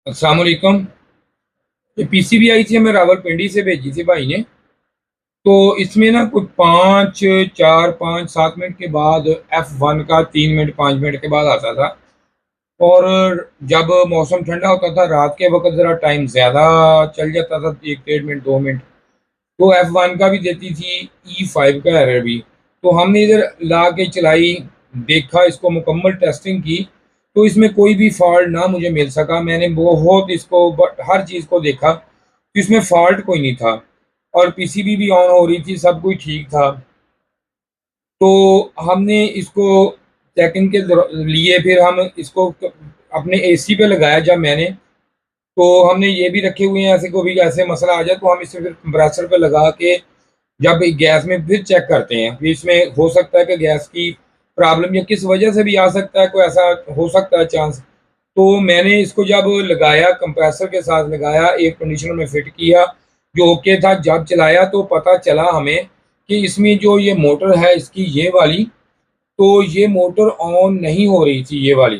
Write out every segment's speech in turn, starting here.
अस्सलाम वालेकुम। ये पीसीबी आई थी, हमें रावलपिंडी से भेजी थी भाई ने। तो इसमें ना कुछ 5 4 5 7 मिनट के बाद F1 का 3 मिनट 5 मिनट के बाद आता था। और जब मौसम ठंडा होता था रात के वक्त ज़रा टाइम ज़्यादा चल जाता था, 1 1.5 मिनट 2 मिनट। तो F1 का भी देती थी, E5 का एरर भी। तो हमने इधर ला के चलाई, देखा, इसको मुकम्मल टेस्टिंग की। तो इसमें कोई भी फॉल्ट ना मुझे मिल सका। मैंने बहुत इसको हर चीज़ को देखा, तो इसमें फॉल्ट कोई नहीं था। और पीसीबी भी ऑन हो रही थी, सब कुछ ठीक था। तो हमने इसको चेकिंग के लिए फिर हम इसको अपने एसी पे लगाया जब मैंने। तो हमने ये भी रखे हुए हैं, ऐसे को भी ऐसे मसला आ जाए तो हम इसे फिर कंप्रेसर पे लगा के जब गैस में फिर चेक करते हैं। फिर इसमें हो सकता है कि गैस की प्रॉब्लम या किस वजह से भी आ सकता है, कोई ऐसा हो सकता है चांस। तो मैंने इसको जब लगाया, कंप्रेसर के साथ लगाया, एयर कंडीशनर में फिट किया, जो ओके था, जब चलाया तो पता चला हमें कि इसमें जो ये मोटर है इसकी, ये वाली, तो ये मोटर ऑन नहीं हो रही थी, ये वाली।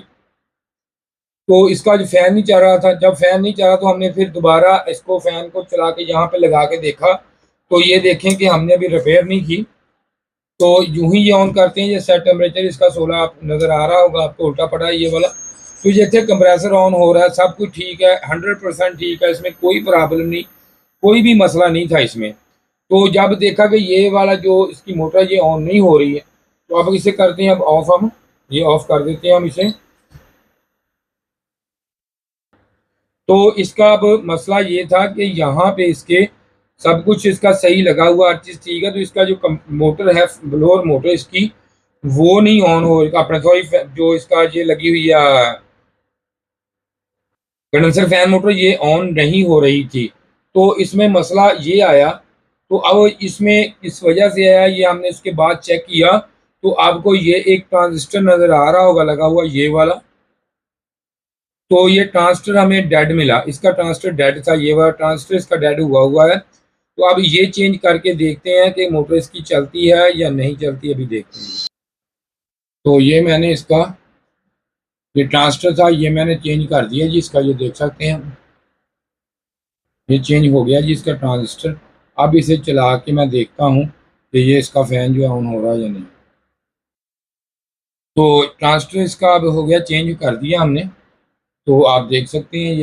तो इसका जो फैन नहीं चल रहा था, जब फैन नहीं चला तो हमने फिर दोबारा इसको फैन को चला के यहाँ पे लगा के देखा। तो ये देखें कि हमने अभी रिपेयर नहीं की। तो यूं ही ये ऑन करते हैं, ये सेट टेम्परेचर इसका 16 आप नज़र आ रहा होगा आपको, उल्टा पड़ा है ये वाला। तो जैसे कंप्रेसर ऑन हो रहा है, सब कुछ ठीक है, 100% ठीक है, इसमें कोई प्रॉब्लम नहीं, कोई भी मसला नहीं था इसमें। तो जब देखा कि ये वाला जो इसकी मोटर ये ऑन नहीं हो रही है, तो अब इसे करते हैं, अब ऑफ, हम ये ऑफ कर देते हैं हम इसे। तो इसका अब मसला ये था कि यहाँ पे इसके सब कुछ इसका सही लगा हुआ, हर चीज़ ठीक है। तो इसका जो मोटर है, ब्लोअर मोटर इसकी, वो नहीं ऑन हो, अपना सॉरी, जो इसका ये लगी हुई है कंडेंसर फैन मोटर, ये ऑन नहीं हो रही थी। तो इसमें मसला ये आया। तो अब इसमें इस वजह से आया, ये हमने उसके बाद चेक किया। तो आपको ये एक ट्रांजिस्टर नज़र आ रहा होगा लगा हुआ, ये वाला। तो ये ट्रांजिस्टर हमें डेड मिला, इसका ट्रांजिस्टर डेड था, ये वाला ट्रांजिस्टर इसका डेड हुआ हुआ है। तो अब ये चेंज करके देखते हैं कि मोटर इसकी चलती है या नहीं चलती, अभी देखते हैं। तो ये मैंने इसका, ये ट्रांजिस्टर था, ये मैंने चेंज कर दिया जी इसका, ये देख सकते हैं, ये चेंज हो गया जी इसका ट्रांजिस्टर। अब इसे चला के मैं देखता हूँ कि ये इसका फ़ैन जो है ऑन हो रहा है या नहीं। तो ट्रांजिस्टर इसका अब हो गया, चेंज कर दिया हमने। तो आप देख सकते हैं,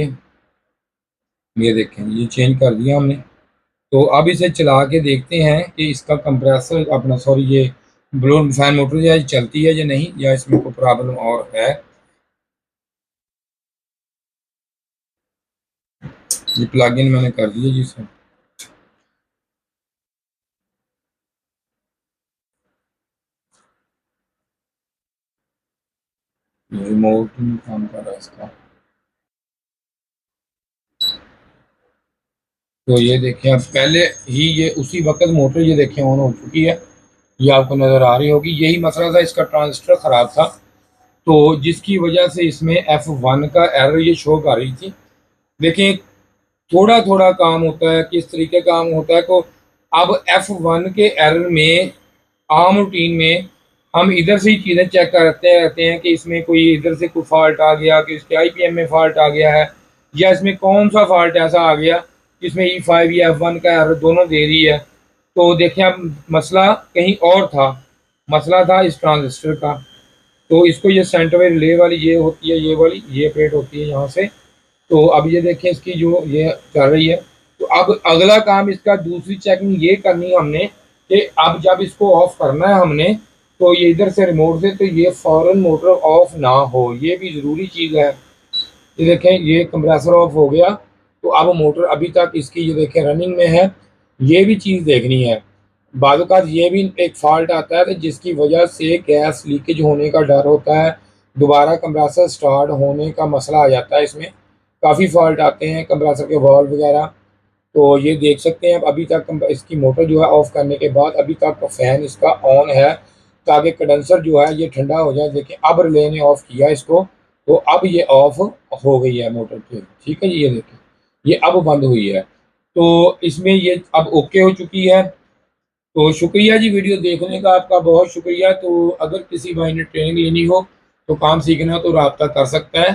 ये देखें, ये चेंज कर दिया हमने। तो अब इसे चला के देखते हैं कि इसका कंप्रेसर, अपना सॉरी, ये ब्लोअर फैन मोटर या चलती है या नहीं, या इसमें कोई प्रॉब्लम और है। ये प्लग इन मैंने कर दिया जी सर। रिमोट नहीं काम कर रहा है इसका। तो ये देखें, अब पहले ही ये उसी वक्त मोटर ये देखें ऑन हो चुकी है, ये आपको नज़र आ रही होगी। यही मसला था, इसका ट्रांजिस्टर ख़राब था, तो जिसकी वजह से इसमें F1 का एरर ये शो कर रही थी। देखें, थोड़ा थोड़ा काम होता है, किस तरीके का काम होता है को। अब F1 के एरर में आम रूटीन में हम इधर से ही चीज़ें चेक करते रहते हैं कि इसमें कोई इधर से कोई फॉल्ट आ गया, कि इसके आईपीएम में फॉल्ट आ गया है, या इसमें कौन सा फॉल्ट ऐसा आ गया इसमें E5 या F1 का एरर दोनों दे रही है। तो देखें, अब मसला कहीं और था, मसला था इस ट्रांजिस्टर का। तो इसको, ये सेंटर में रिले वाली ये होती है, ये वाली ये प्लेट होती है यहाँ से। तो अब ये देखें, इसकी जो ये चल रही है। तो अब अगला काम इसका, दूसरी चेकिंग ये करनी है हमने कि अब जब इसको ऑफ करना है हमने, तो ये इधर से रिमोट से, तो ये फ़ौरन मोटर ऑफ ना हो, ये भी ज़रूरी चीज़ है। ये देखें, ये कंप्रेसर ऑफ हो गया। तो अब मोटर अभी तक इसकी ये देखें रनिंग में है, ये भी चीज़ देखनी है। बाज़ ये भी एक फ़ॉल्ट आता है कि जिसकी वजह से गैस लीकेज होने का डर होता है, दोबारा कंप्रेसर स्टार्ट होने का मसला आ जाता है। इसमें काफ़ी फ़ॉल्ट आते हैं कंप्रेसर के वाल्व वगैरह। तो ये देख सकते हैं, अब अभी तक इसकी मोटर जो है ऑफ़ करने के बाद अभी तक फ़ैन इसका ऑन है, ताकि कंडेंसर जो है ये ठंडा हो जाए। देखिए, अब रिले ने ऑफ़ किया इसको, तो अब ये ऑफ़ हो गई है मोटर फिर, ठीक है जी। ये देखिए, ये अब बंद हुई है। तो इसमें ये अब ओके हो चुकी है। तो शुक्रिया जी, वीडियो देखने का आपका बहुत शुक्रिया। तो अगर किसी भाई ने ट्रेनिंग लेनी हो, तो काम सीखना हो, तो रब्ता कर सकता है।